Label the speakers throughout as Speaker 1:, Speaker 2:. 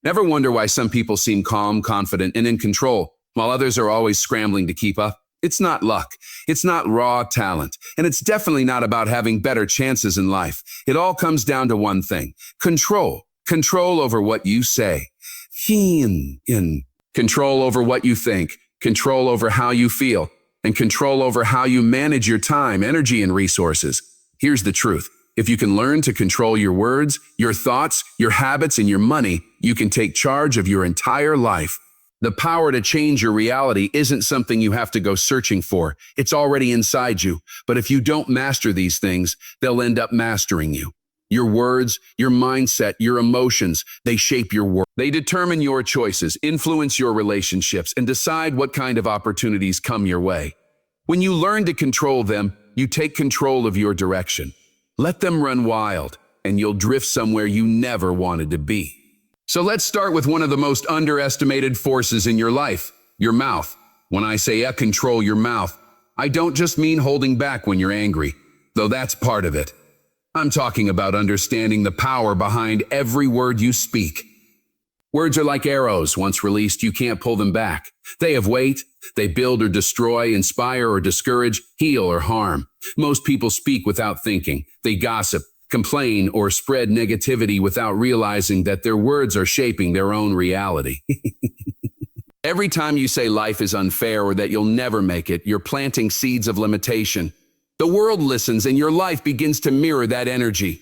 Speaker 1: Ever wonder why some people seem calm, confident, and in control, while others are always scrambling to keep up? It's not luck. It's not raw talent. And it's definitely not about having better chances in life. It all comes down to one thing: control. Control over what you say. Control over what you think. Control over how you feel. And control over how you manage your time, energy, and resources. Here's the truth. If you can learn to control your words, your thoughts, your habits, and your money, you can take charge of your entire life. The power to change your reality isn't something you have to go searching for. It's already inside you. But if you don't master these things, they'll end up mastering you. Your words, your mindset, your emotions, they shape your world. They determine your choices, influence your relationships, and decide what kind of opportunities come your way. When you learn to control them, you take control of your direction. Let them run wild, and you'll drift somewhere you never wanted to be. So let's start with one of the most underestimated forces in your life, your mouth. When I say control your mouth, I don't just mean holding back when you're angry, though that's part of it. I'm talking about understanding the power behind every word you speak. Words are like arrows. Once released, you can't pull them back. They have weight. They build or destroy, inspire or discourage, heal or harm. Most people speak without thinking. They gossip, complain, or spread negativity without realizing that their words are shaping their own reality. Every time you say life is unfair or that you'll never make it, you're planting seeds of limitation. The world listens and your life begins to mirror that energy.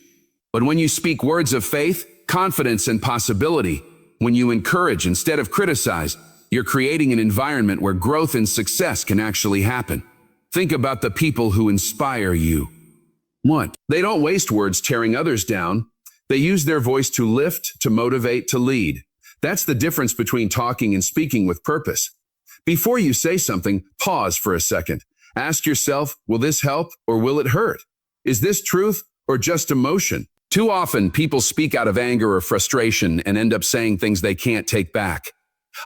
Speaker 1: But when you speak words of faith, confidence, and possibility, when you encourage instead of criticize, you're creating an environment where growth and success can actually happen. Think about the people who inspire you. What? They don't waste words tearing others down. They use their voice to lift, to motivate, to lead. That's the difference between talking and speaking with purpose. Before you say something, pause for a second. Ask yourself, will this help or will it hurt? Is this truth or just emotion? Too often, people speak out of anger or frustration and end up saying things they can't take back.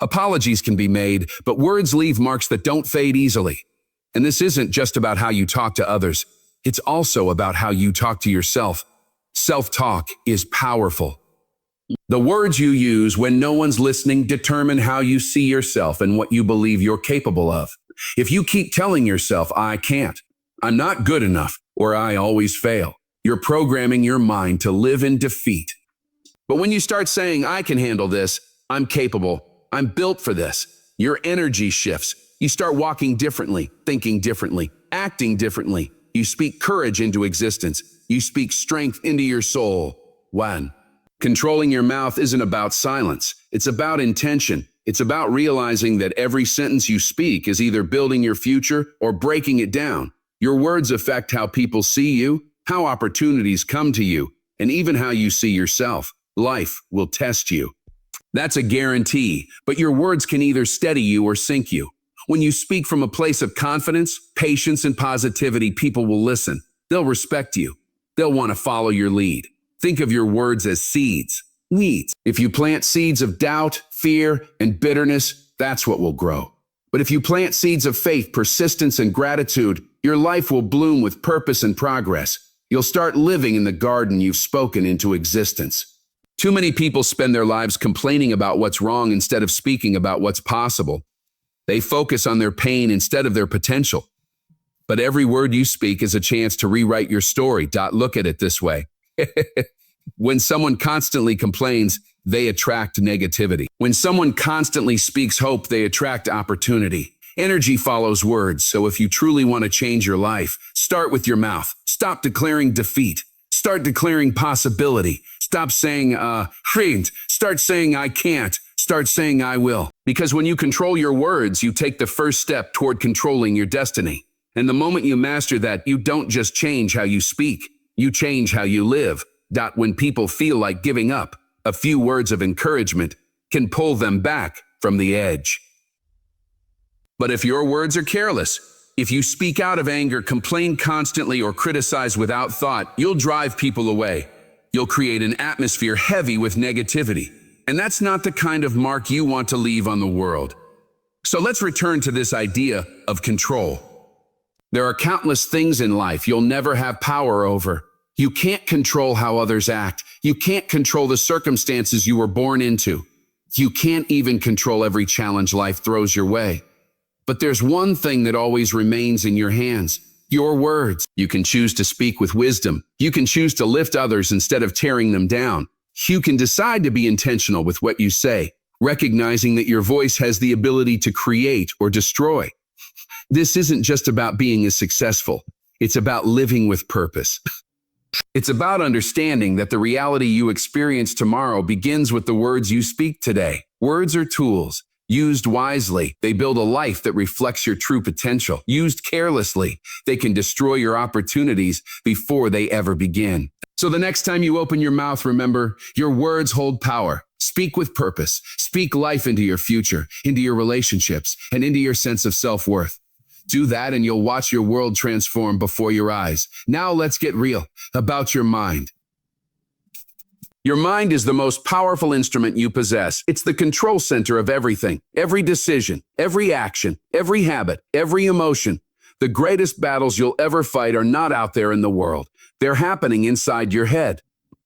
Speaker 1: Apologies can be made, but words leave marks that don't fade easily. And this isn't just about how you talk to others. It's also about how you talk to yourself. Self-talk is powerful. The words you use when no one's listening determine how you see yourself and what you believe you're capable of. If you keep telling yourself, I can't, I'm not good enough, or I always fail, you're programming your mind to live in defeat. But when you start saying, I can handle this, I'm capable, I'm built for this, your energy shifts. You start walking differently, thinking differently, acting differently. You speak courage into existence. You speak strength into your soul. 1. Controlling your mouth isn't about silence. It's about intention. It's about realizing that every sentence you speak is either building your future or breaking it down. Your words affect how people see you, how opportunities come to you, and even how you see yourself. Life will test you. That's a guarantee, but your words can either steady you or sink you. When you speak from a place of confidence, patience, and positivity, people will listen. They'll respect you. They'll want to follow your lead. Think of your words as seeds, weeds. If you plant seeds of doubt, fear, and bitterness, that's what will grow. But if you plant seeds of faith, persistence, and gratitude, your life will bloom with purpose and progress. You'll start living in the garden you've spoken into existence. Too many people spend their lives complaining about what's wrong instead of speaking about what's possible. They focus on their pain instead of their potential. But every word you speak is a chance to rewrite your story. Look at it this way. When someone constantly complains, they attract negativity. When someone constantly speaks hope, they attract opportunity. Energy follows words, so if you truly want to change your life, start with your mouth. Stop declaring defeat. Start declaring possibility. Stop saying, Start saying, I can't. Start saying, I will. Because when you control your words, you take the first step toward controlling your destiny. And the moment you master that, you don't just change how you speak. You change how you live. When people feel like giving up, a few words of encouragement can pull them back from the edge. But if your words are careless, if you speak out of anger, complain constantly, or criticize without thought, you'll drive people away. You'll create an atmosphere heavy with negativity. And that's not the kind of mark you want to leave on the world. So let's return to this idea of control. There are countless things in life you'll never have power over. You can't control how others act. You can't control the circumstances you were born into. You can't even control every challenge life throws your way. But there's one thing that always remains in your hands: your words. You can choose to speak with wisdom. You can choose to lift others instead of tearing them down. You can decide to be intentional with what you say, recognizing that your voice has the ability to create or destroy. This isn't just about being as successful. It's about living with purpose. It's about understanding that the reality you experience tomorrow begins with the words you speak today. Words are tools. Used wisely, they build a life that reflects your true potential. Used carelessly, they can destroy your opportunities before they ever begin. So the next time you open your mouth, remember, your words hold power. Speak with purpose. Speak life into your future, into your relationships, and into your sense of self-worth. Do that and you'll watch your world transform before your eyes. Now let's get real about your mind. Your mind is the most powerful instrument you possess. It's the control center of everything, every decision, every action, every habit, every emotion. The greatest battles you'll ever fight are not out there in the world. They're happening inside your head.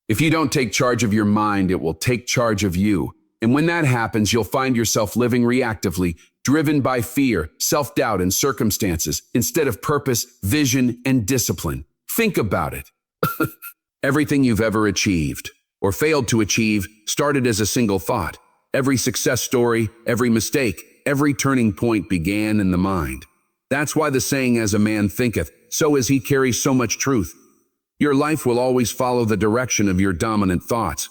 Speaker 1: If you don't take charge of your mind, it will take charge of you. And when that happens, you'll find yourself living reactively, driven by fear, self-doubt, and circumstances, instead of purpose, vision, and discipline. Think about it. Everything you've ever achieved or failed to achieve started as a single thought. Every success story, every mistake, every turning point began in the mind. That's why the saying, "As a man thinketh, so is he," carries so much truth. Your life will always follow the direction of your dominant thoughts.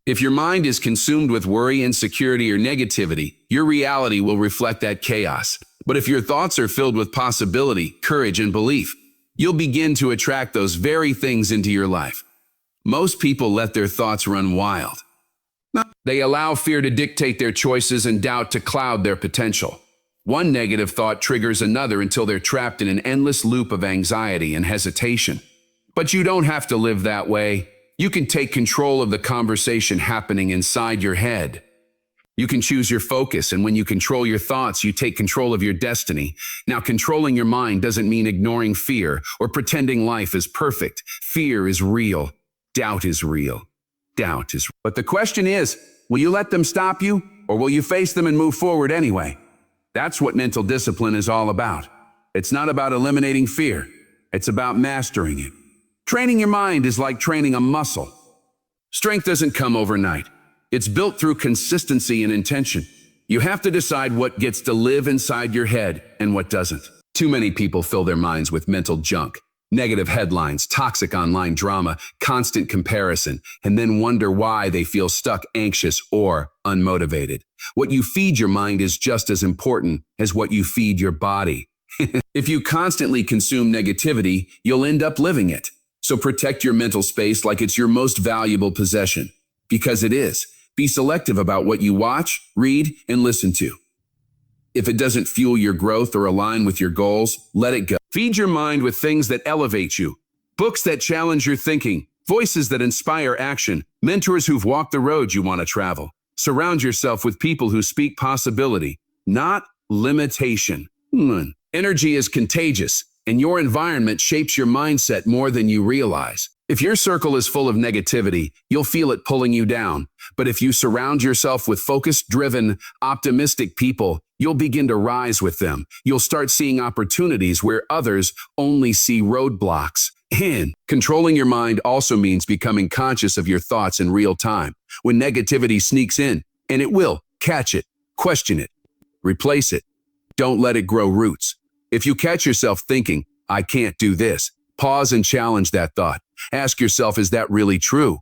Speaker 1: If your mind is consumed with worry, insecurity, or negativity, your reality will reflect that chaos. But if your thoughts are filled with possibility, courage, and belief, you'll begin to attract those very things into your life. Most people let their thoughts run wild. They allow fear to dictate their choices and doubt to cloud their potential. One negative thought triggers another until they're trapped in an endless loop of anxiety and hesitation. But you don't have to live that way. You can take control of the conversation happening inside your head. You can choose your focus, and when you control your thoughts, you take control of your destiny. Now, controlling your mind doesn't mean ignoring fear or pretending life is perfect. Fear is real. Doubt is real. Doubt is real. But the question is, will you let them stop you, or will you face them and move forward anyway? That's what mental discipline is all about. It's not about eliminating fear. It's about mastering it. Training your mind is like training a muscle. Strength doesn't come overnight. It's built through consistency and intention. You have to decide what gets to live inside your head and what doesn't. Too many people fill their minds with mental junk. Negative headlines, toxic online drama, constant comparison, and then wonder why they feel stuck, anxious, or unmotivated. What you feed your mind is just as important as what you feed your body. If you constantly consume negativity, you'll end up living it. So protect your mental space like it's your most valuable possession. Because it is. Be selective about what you watch, read, and listen to. If it doesn't fuel your growth or align with your goals, let it go. Feed your mind with things that elevate you. Books that challenge your thinking. Voices that inspire action. Mentors who've walked the road you want to travel. Surround yourself with people who speak possibility, not limitation. Energy is contagious, and your environment shapes your mindset more than you realize. If your circle is full of negativity, you'll feel it pulling you down. But if you surround yourself with focused, driven, optimistic people, you'll begin to rise with them. You'll start seeing opportunities where others only see roadblocks. And controlling your mind also means becoming conscious of your thoughts in real time. When negativity sneaks in, and it will, catch it, question it, replace it. Don't let it grow roots. If you catch yourself thinking, "I can't do this," pause and challenge that thought. Ask yourself, is that really true?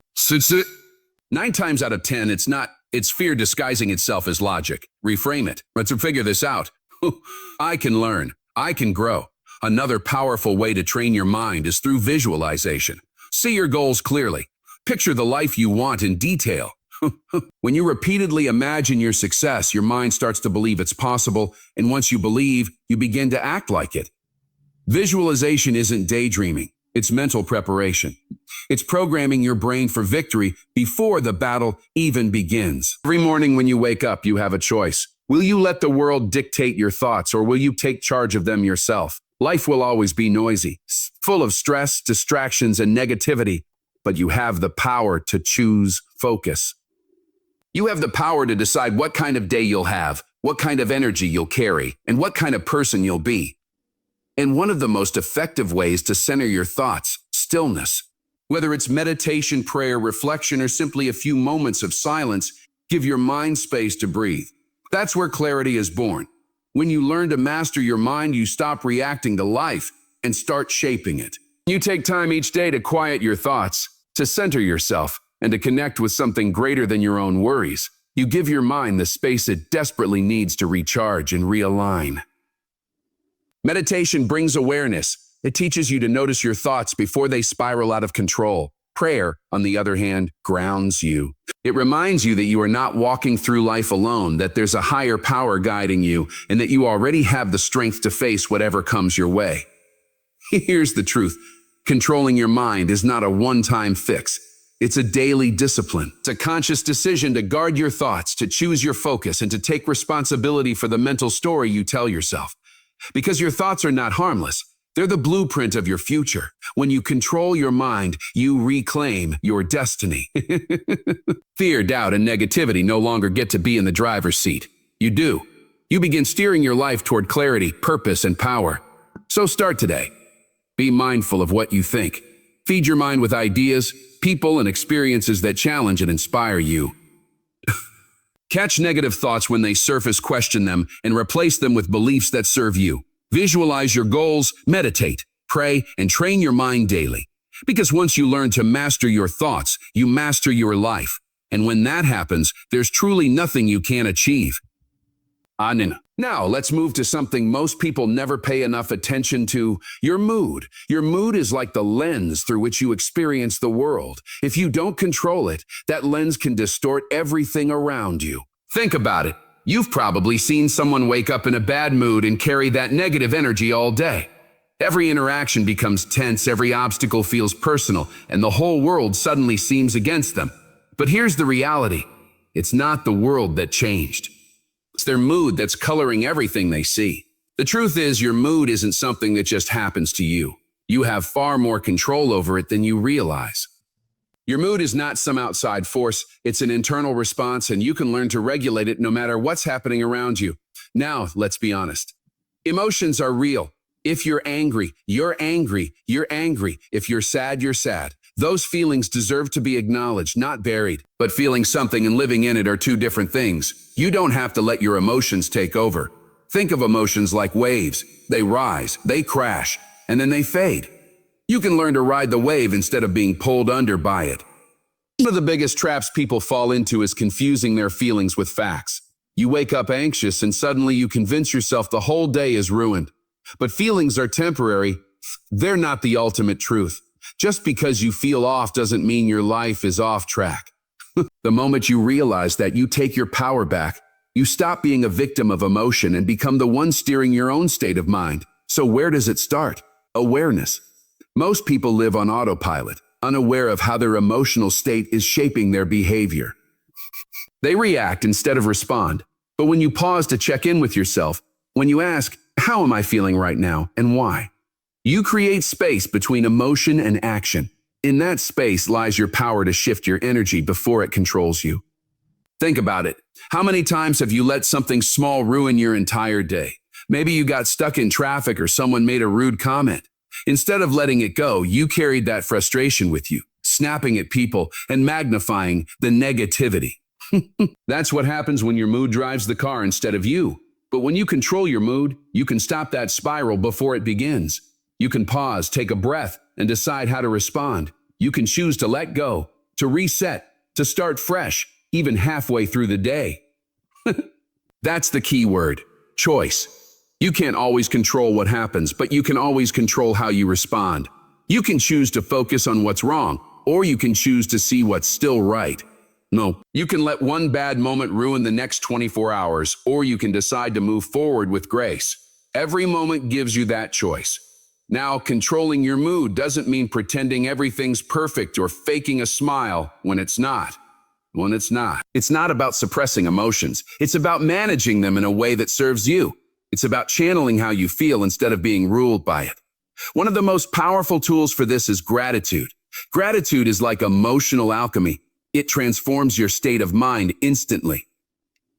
Speaker 1: 9 times out of 10, it's not. It's fear disguising itself as logic. Reframe it. Let's figure this out. I can learn. I can grow. Another powerful way to train your mind is through visualization. See your goals clearly. Picture the life you want in detail. When you repeatedly imagine your success, your mind starts to believe it's possible, and once you believe, you begin to act like it. Visualization isn't daydreaming. It's mental preparation. It's programming your brain for victory before the battle even begins. Every morning when you wake up, you have a choice. Will you let the world dictate your thoughts, or will you take charge of them yourself? Life will always be noisy, full of stress, distractions, and negativity, but you have the power to choose focus. You have the power to decide what kind of day you'll have, what kind of energy you'll carry, and what kind of person you'll be. And one of the most effective ways to center your thoughts, stillness. Whether it's meditation, prayer, reflection, or simply a few moments of silence, give your mind space to breathe. That's where clarity is born. When you learn to master your mind, you stop reacting to life and start shaping it. You take time each day to quiet your thoughts, to center yourself, and to connect with something greater than your own worries. You give your mind the space it desperately needs to recharge and realign. Meditation brings awareness. It teaches you to notice your thoughts before they spiral out of control. Prayer, on the other hand, grounds you. It reminds you that you are not walking through life alone, that there's a higher power guiding you, and that you already have the strength to face whatever comes your way. Here's the truth. Controlling your mind is not a one-time fix. It's a daily discipline. It's a conscious decision to guard your thoughts, to choose your focus, and to take responsibility for the mental story you tell yourself. Because your thoughts are not harmless. They're the blueprint of your future. When you control your mind, you reclaim your destiny. Fear, doubt, and negativity no longer get to be in the driver's seat. You do. You begin steering your life toward clarity, purpose, and power. So start today. Be mindful of what you think. Feed your mind with ideas, people, and experiences that challenge and inspire you. Catch negative thoughts when they surface, question them, and replace them with beliefs that serve you. Visualize your goals, meditate, pray, and train your mind daily. Because once you learn to master your thoughts, you master your life. And when that happens, there's truly nothing you can't achieve. Now, let's move to something most people never pay enough attention to, your mood. Your mood is like the lens through which you experience the world. If you don't control it, that lens can distort everything around you. Think about it. You've probably seen someone wake up in a bad mood and carry that negative energy all day. Every interaction becomes tense, every obstacle feels personal, and the whole world suddenly seems against them. But here's the reality. It's not the world that changed. It's their mood that's coloring everything they see. The truth is, your mood isn't something that just happens to you. You have far more control over it than you realize. Your mood is not some outside force. It's an internal response, and you can learn to regulate it no matter what's happening around you. Now, let's be honest. Emotions are real. If you're angry, you're angry. You're angry. If you're sad, you're sad. Those feelings deserve to be acknowledged, not buried. But feeling something and living in it are two different things. You don't have to let your emotions take over. Think of emotions like waves. They rise, they crash, and then they fade. You can learn to ride the wave instead of being pulled under by it. One of the biggest traps people fall into is confusing their feelings with facts. You wake up anxious and suddenly you convince yourself the whole day is ruined. But feelings are temporary. They're not the ultimate truth. Just because you feel off doesn't mean your life is off track. The moment you realize that, you take your power back. You stop being a victim of emotion and become the one steering your own state of mind. So where does it start? Awareness. Most people live on autopilot, unaware of how their emotional state is shaping their behavior. They react instead of respond. But when you pause to check in with yourself, when you ask, how am I feeling right now and why? You create space between emotion and action. In that space lies your power to shift your energy before it controls you. Think about it. How many times have you let something small ruin your entire day? Maybe you got stuck in traffic or someone made a rude comment. Instead of letting it go, you carried that frustration with you, snapping at people and magnifying the negativity. That's what happens when your mood drives the car instead of you. But when you control your mood, you can stop that spiral before it begins. You can pause, take a breath, and decide how to respond. You can choose to let go, to reset, to start fresh, even halfway through the day. That's the key word, choice. You can't always control what happens, but you can always control how you respond. You can choose to focus on what's wrong, or you can choose to see what's still right. No, you can let one bad moment ruin the next 24 hours, or you can decide to move forward with grace. Every moment gives you that choice. Now, controlling your mood doesn't mean pretending everything's perfect or faking a smile when it's not. It's not about suppressing emotions. It's about managing them in a way that serves you. It's about channeling how you feel instead of being ruled by it. One of the most powerful tools for this is gratitude. Gratitude is like emotional alchemy. It transforms your state of mind instantly.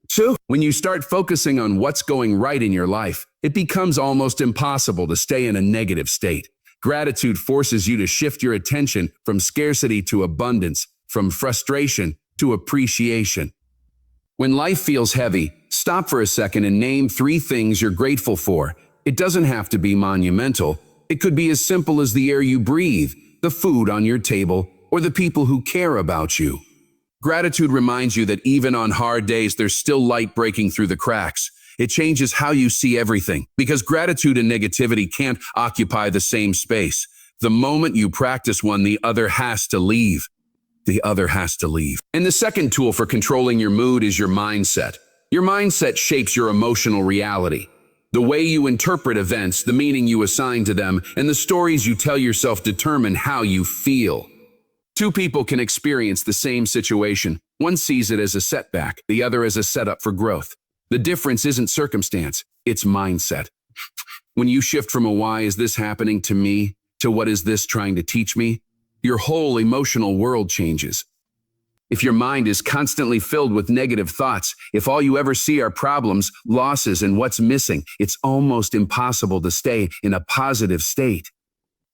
Speaker 1: 2. When you start focusing on what's going right in your life, it becomes almost impossible to stay in a negative state. Gratitude forces you to shift your attention from scarcity to abundance, from frustration to appreciation. When life feels heavy, stop for a second and name 3 things you're grateful for. It doesn't have to be monumental. It could be as simple as the air you breathe, the food on your table, or the people who care about you. Gratitude reminds you that even on hard days, there's still light breaking through the cracks. It changes how you see everything, because gratitude and negativity can't occupy the same space. The moment you practice one, the other has to leave. The other has to leave. And the second tool for controlling your mood is your mindset. Your mindset shapes your emotional reality. The way you interpret events, the meaning you assign to them, and the stories you tell yourself determine how you feel. 2 people can experience the same situation. One sees it as a setback, the other as a setup for growth. The difference isn't circumstance, it's mindset. When you shift from a "why is this happening to me" to "what is this trying to teach me," your whole emotional world changes. If your mind is constantly filled with negative thoughts, if all you ever see are problems, losses, and what's missing, it's almost impossible to stay in a positive state.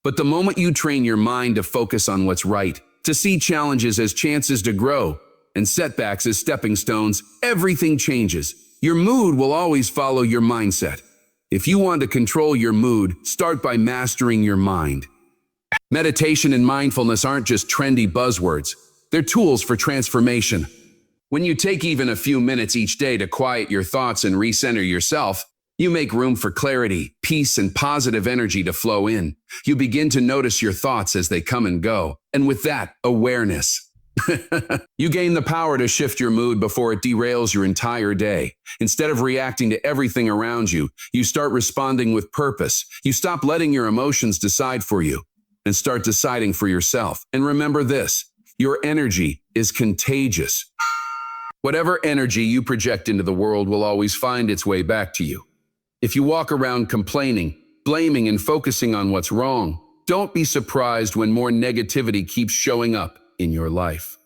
Speaker 1: But the moment you train your mind to focus on what's right, to see challenges as chances to grow, and setbacks as stepping stones, everything changes. Your mood will always follow your mindset. If you want to control your mood, start by mastering your mind. Meditation and mindfulness aren't just trendy buzzwords. They're tools for transformation. When you take even a few minutes each day to quiet your thoughts and recenter yourself, you make room for clarity, peace, and positive energy to flow in. You begin to notice your thoughts as they come and go, and with that, awareness. You gain the power to shift your mood before it derails your entire day. Instead of reacting to everything around you, you start responding with purpose. You stop letting your emotions decide for you and start deciding for yourself. And remember this, your energy is contagious. Whatever energy you project into the world will always find its way back to you. If you walk around complaining, blaming, and focusing on what's wrong, don't be surprised when more negativity keeps showing up in your life.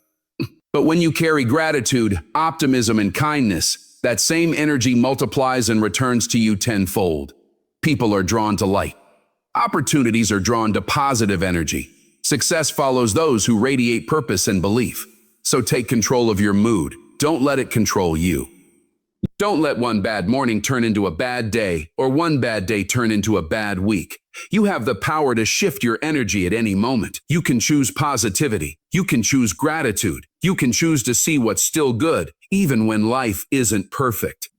Speaker 1: But when you carry gratitude, optimism, and kindness, that same energy multiplies and returns to you tenfold. People are drawn to light. Opportunities are drawn to positive energy. Success follows those who radiate purpose and belief. So take control of your mood. Don't let it control you. Don't let one bad morning turn into a bad day, or one bad day turn into a bad week. You have the power to shift your energy at any moment. You can choose positivity. You can choose gratitude. You can choose to see what's still good, even when life isn't perfect.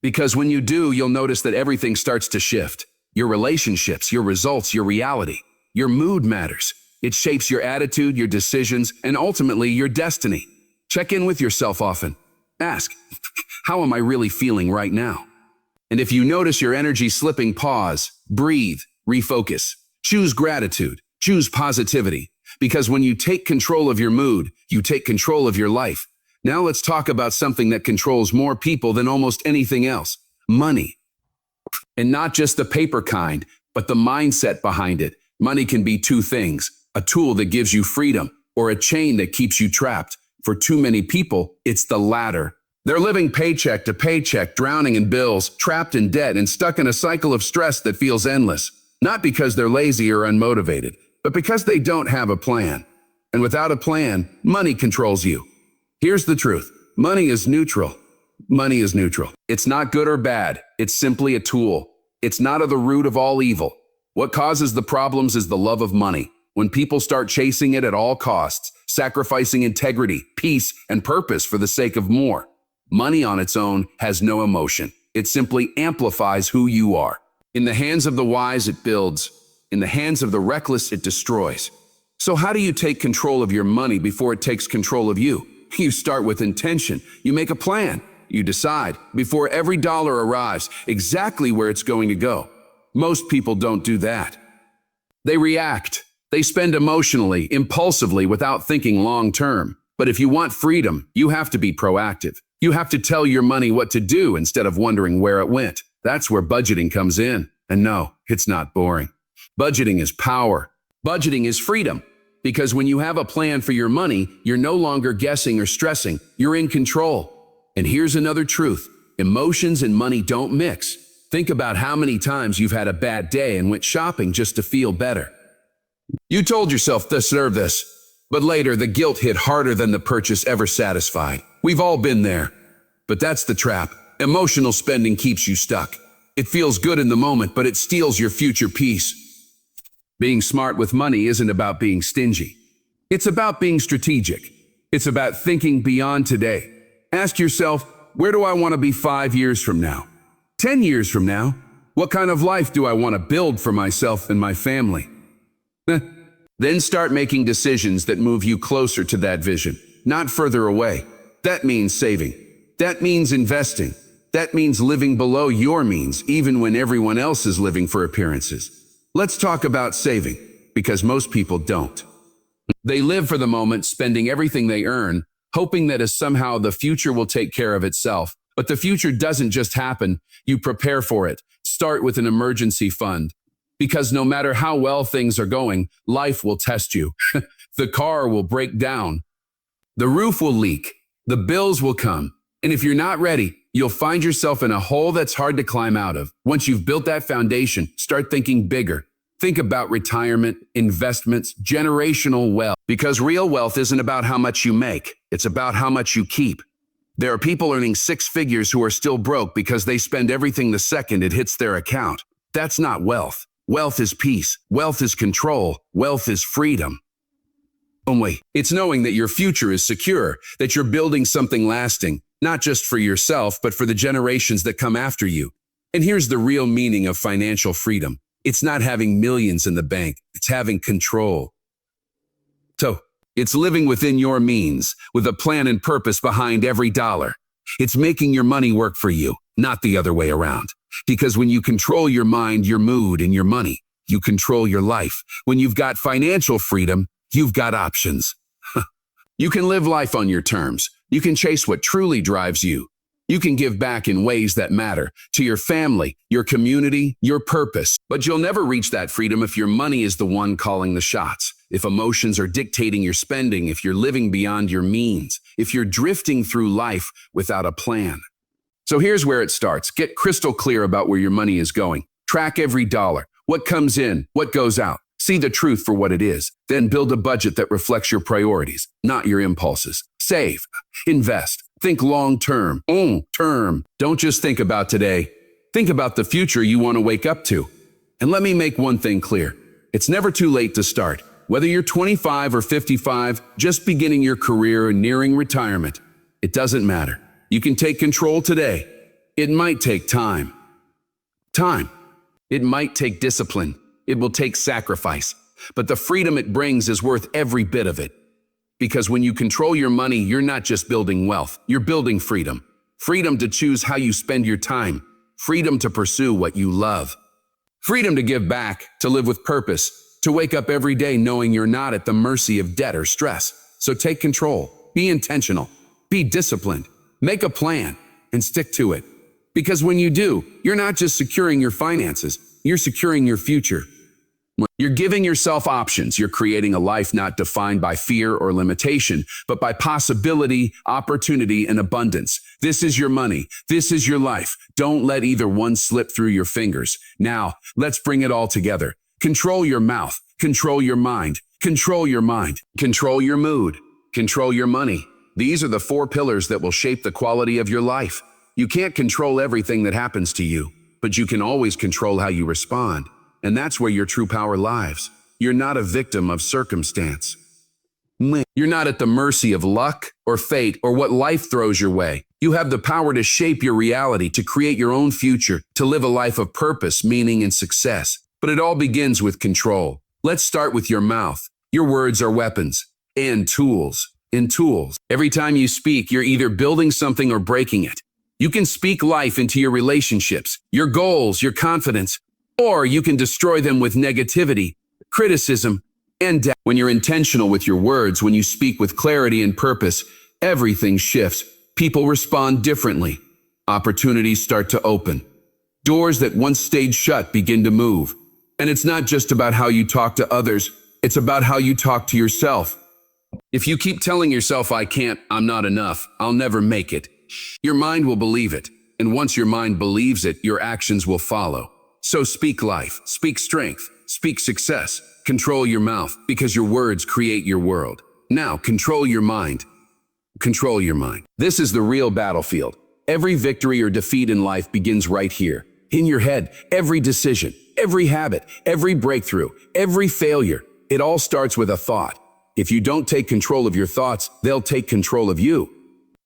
Speaker 1: Because when you do, you'll notice that everything starts to shift. Your relationships, your results, your reality. Your mood matters. It shapes your attitude, your decisions, and ultimately your destiny. Check in with yourself often. Ask, how am I really feeling right now? And if you notice your energy slipping, pause, breathe, refocus. Choose gratitude. Choose positivity. Because when you take control of your mood, you take control of your life. Now let's talk about something that controls more people than almost anything else. Money. And not just the paper kind, but the mindset behind it. Money can be 2 things: a tool that gives you freedom, or a chain that keeps you trapped. For too many people, it's the latter. They're living paycheck to paycheck, drowning in bills, trapped in debt, and stuck in a cycle of stress that feels endless. Not because they're lazy or unmotivated, but because they don't have a plan. And without a plan, money controls you. Here's the truth. Money is neutral. Money is neutral. It's not good or bad. It's simply a tool. It's not the root of all evil. What causes the problems is the love of money. When people start chasing it at all costs, sacrificing integrity, peace, and purpose for the sake of more. Money on its own has no emotion. It simply amplifies who you are. In the hands of the wise, it builds. In the hands of the reckless, it destroys. So how do you take control of your money before it takes control of you? You start with intention. You make a plan. You decide, before every dollar arrives, exactly where it's going to go. Most people don't do that. They react. They spend emotionally, impulsively, without thinking long term. But if you want freedom, you have to be proactive. You have to tell your money what to do instead of wondering where it went. That's where budgeting comes in. And no, it's not boring. Budgeting is power. Budgeting is freedom. Because when you have a plan for your money, you're no longer guessing or stressing. You're in control. And here's another truth. Emotions and money don't mix. Think about how many times you've had a bad day and went shopping just to feel better. You told yourself to deserve this, but later the guilt hit harder than the purchase ever satisfied. We've all been there. But that's the trap. Emotional spending keeps you stuck. It feels good in the moment, but it steals your future peace. Being smart with money isn't about being stingy. It's about being strategic. It's about thinking beyond today. Ask yourself, where do I want to be 5 years from now? 10 years from now? What kind of life do I want to build for myself and my family? Then start making decisions that move you closer to that vision, not further away. That means saving. That means investing. That means living below your means, even when everyone else is living for appearances. Let's talk about saving, because most people don't. They live for the moment, spending everything they earn, hoping that somehow the future will take care of itself. But the future doesn't just happen. You prepare for it. Start with an emergency fund. Because no matter how well things are going, life will test you. The car will break down. The roof will leak. The bills will come. And if you're not ready, you'll find yourself in a hole that's hard to climb out of. Once you've built that foundation, start thinking bigger. Think about retirement, investments, generational wealth. Because real wealth isn't about how much you make. It's about how much you keep. There are people earning 6 figures who are still broke because they spend everything the second it hits their account. That's not wealth. Wealth is peace. Wealth is control. Wealth is freedom. Only, it's knowing that your future is secure, that you're building something lasting, not just for yourself, but for the generations that come after you. And here's the real meaning of financial freedom. It's not having millions in the bank. It's having control. So, it's living within your means, with a plan and purpose behind every dollar. It's making your money work for you, not the other way around. Because when you control your mind, your mood, and your money, you control your life. When you've got financial freedom, you've got options. You can live life on your terms. You can chase what truly drives you. You can give back in ways that matter to your family, your community, your purpose. But you'll never reach that freedom if your money is the one calling the shots, if emotions are dictating your spending, if you're living beyond your means, if you're drifting through life without a plan. So here's where it starts. Get crystal clear about where your money is going. Track every dollar, what comes in, what goes out. See the truth for what it is. Then build a budget that reflects your priorities, not your impulses. Save, invest, think long-term, term. Don't just think about today. Think about the future you want to wake up to. And let me make one thing clear. It's never too late to start. Whether you're 25 or 55, just beginning your career or nearing retirement, it doesn't matter. You can take control today. It might take time. It might take discipline. It will take sacrifice. But the freedom it brings is worth every bit of it. Because when you control your money, you're not just building wealth. You're building freedom. Freedom to choose how you spend your time. Freedom to pursue what you love. Freedom to give back, to live with purpose, to wake up every day knowing you're not at the mercy of debt or stress. So take control. Be intentional. Be disciplined. Make a plan and stick to it. Because when you do, you're not just securing your finances, you're securing your future. You're giving yourself options. You're creating a life not defined by fear or limitation, but by possibility, opportunity, and abundance. This is your money. This is your life. Don't let either one slip through your fingers. Now, let's bring it all together. Control your mouth. Control your mind. Control your mind. Control your mood. Control your money. These are the 4 pillars that will shape the quality of your life. You can't control everything that happens to you, but you can always control how you respond. And that's where your true power lies. You're not a victim of circumstance. You're not at the mercy of luck or fate or what life throws your way. You have the power to shape your reality, to create your own future, to live a life of purpose, meaning, and success. But it all begins with control. Let's start with your mouth. Your words are weapons and tools. Every time you speak, you're either building something or breaking it. You can speak life into your relationships, your goals, your confidence, or you can destroy them with negativity, criticism, and doubt. When you're intentional with your words, when you speak with clarity and purpose, everything shifts. People respond differently. Opportunities start to open. Doors that once stayed shut begin to move. And it's not just about how you talk to others, It's about how you talk to yourself. If you keep telling yourself, I can't, I'm not enough, I'll never make it, your mind will believe it. And once your mind believes it, your actions will follow. So speak life, speak strength, speak success. Control your mouth, because your words create your world. Now, control your mind. Control your mind. This is the real battlefield. Every victory or defeat in life begins right here. In your head, every decision, every habit, every breakthrough, every failure, it all starts with a thought. If you don't take control of your thoughts, they'll take control of you.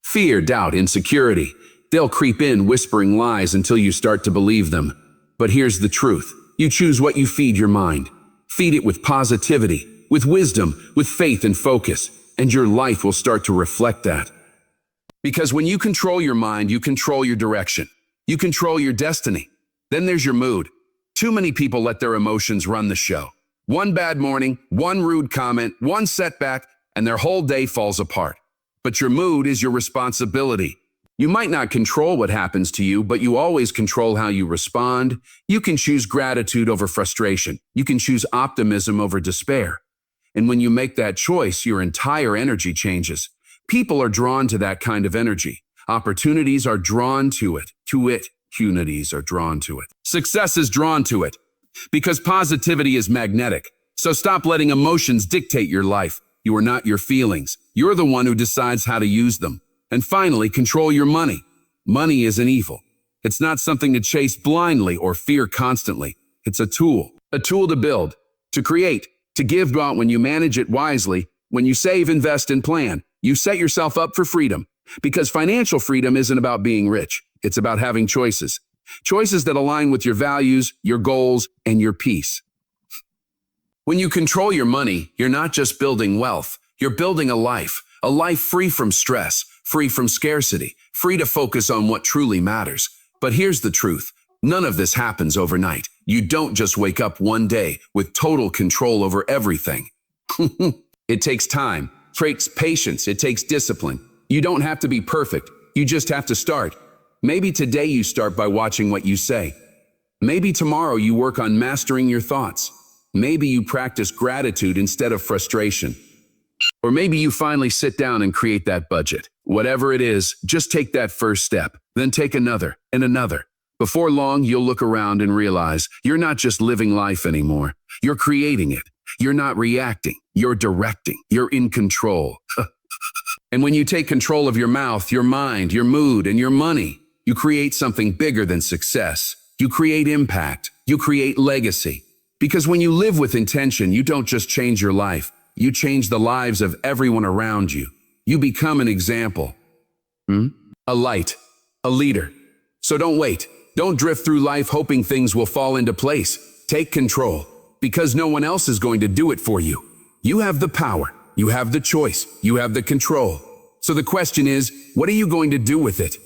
Speaker 1: Fear, doubt, insecurity. They'll creep in whispering lies until you start to believe them. But here's the truth. You choose what you feed your mind. Feed it with positivity, with wisdom, with faith and focus, and your life will start to reflect that. Because when you control your mind, you control your direction. You control your destiny. Then there's your mood. Too many people let their emotions run the show. One bad morning, one rude comment, one setback, and their whole day falls apart. But your mood is your responsibility. You might not control what happens to you, but you always control how you respond. You can choose gratitude over frustration. You can choose optimism over despair. And when you make that choice, your entire energy changes. People are drawn to that kind of energy. Opportunities are drawn to it. Opportunities are drawn to it. Success is drawn to it. Because positivity is magnetic. So stop letting emotions dictate your life. You are not your feelings. You're the one who decides how to use them. And finally, control your money. Money is an evil. It's not something to chase blindly or fear constantly. It's a tool to build, to create, to give out. When you manage it wisely, when you save, invest, and plan, you set yourself up for freedom. Because financial freedom isn't about being rich. It's about having choices. Choices that align with your values, your goals, and your peace. When you control your money, you're not just building wealth. You're building a life free from stress, free from scarcity, free to focus on what truly matters. But here's the truth. None of this happens overnight. You don't just wake up one day with total control over everything. It takes time, it takes patience, it takes discipline. You don't have to be perfect. You just have to start. Maybe today you start by watching what you say. Maybe tomorrow you work on mastering your thoughts. Maybe you practice gratitude instead of frustration. Or maybe you finally sit down and create that budget. Whatever it is, just take that first step, then take another and another. Before long, you'll look around and realize you're not just living life anymore. You're creating it. You're not reacting. You're directing. You're in control. And when you take control of your mouth, your mind, your mood, and your money, you create something bigger than success. You create impact. You create legacy. Because when you live with intention, you don't just change your life. You change the lives of everyone around you. You become an example. A light. A leader. So don't wait. Don't drift through life hoping things will fall into place. Take control. Because no one else is going to do it for you. You have the power. You have the choice. You have the control. So the question is, what are you going to do with it?